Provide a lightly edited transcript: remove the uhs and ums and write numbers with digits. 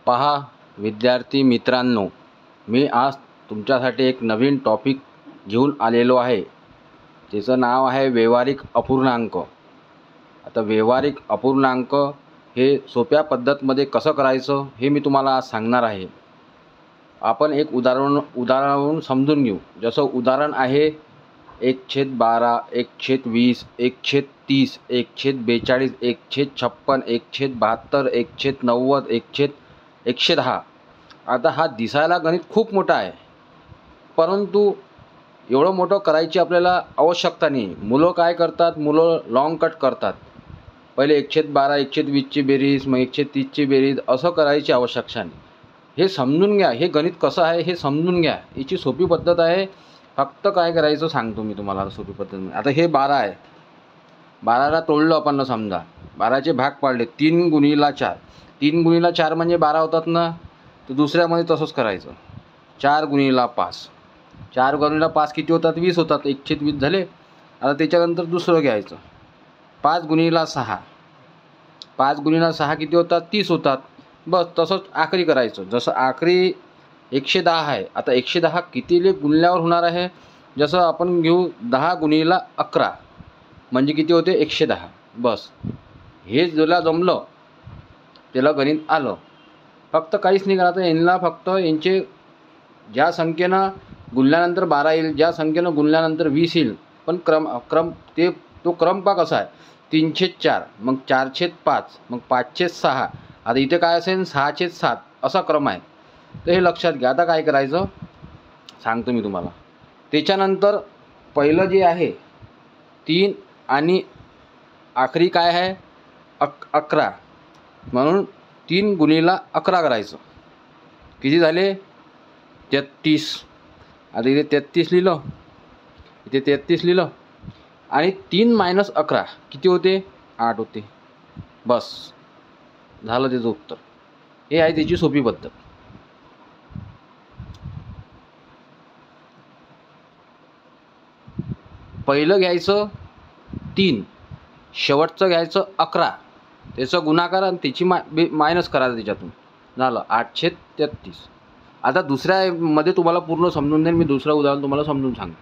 पहा विद्यार्थी मित्रांनो, मी आज तुमच्यासाठी एक नवीन टॉपिक घेऊन आलेलो आहे. त्याचं नाव आहे व्यावहारिक अपूर्णांक. आता व्यावहारिक अपूर्णांक हे सोप्या पद्धतीमध्ये कसं करायचं हे मी तुम्हाला आज सांगणार आहे. आपण एक उदाहरण समजून घेऊ. जसं उदाहरण आहे 1/12, 1/20, 1/30, 1/42, 1/56, 1/72, 1/90, 1/110. आता हा दिसायला गणित खूप मोठा आहे, परंतु एवढं मोठं करायची आपल्याला आवश्यकता नाही. मुलं काय करतात, मुलं लॉंग कट करतात. पहिले 1/12, 1/20ची बेरीज, मग 1/30ची बेरीज असं करायची आवश्यकता नाही. हे समजून घ्या, हे गणित कसं आहे हे समजून घ्या. याची सोपी पद्धत आहे. फक्त काय करायचं सांगतो मी तुम्हाला सोपी पद्धत. आता हे 12 आहे. 12ला तोडलं आपण समजा, 12चे भाग पाडले 3 × 4. 3 × 4 म्हणजे 12 होतात ना. तर दुसऱ्यामध्ये तसंच करायचं. 4 × 5. 4 × 5 किती होतात? 20 होतात. 1/20 झाले. आता त्याच्यानंतर दुसरं घ्यायचं 5 × 6. 5 × 6 किती होतात? 30 होतात. बस तसंच आखरी करायचं. जसं आखरी 110 आहे. आता 110 कितीले गुणल्यावर होणार आहे? जसं आपण घेऊ 10 × 11 म्हणजे किती होते? 110. बस हे ज्याला जमलं त्याला गणित आलं. फक्त काहीच नाही करायचं. यांना फक्त यांचे ज्या संख्येनं गुणल्यानंतर 12 येईल, ज्या संख्येनं गुणल्यानंतर 20 येईल, पण तो क्रम पहा कसा आहे. 3/4, मग 4/5, मग 5/6. आता इथे काय असेल? 6/7 असा क्रम आहे. तर हे लक्षात घ्या. आता काय करायचं सांगतो मी तुम्हाला. त्याच्यानंतर पहिलं जे आहे 3 आणि आखरी काय आहे 11, म्हणून 3 × 11 करायचं. किती झाले? 33. आता इथे 33 लिहिलं, इथे 33 लिहिलं आणि 3 - 11 किती होते? 8 होते. बस झालं त्याचं उत्तर. हे आहे त्याची सोपी पद्धत. पहिलं घ्यायचं 3, शेवटचं घ्यायचं 11, त्याचं गुणाकार आणि त्याची मायनस करायचं त्याच्यातून. झालं 8/33. आता दुसऱ्यामध्ये तुम्हाला पूर्ण समजून देईन मी. दुसरं उदाहरण तुम्हाला समजून सांगतो.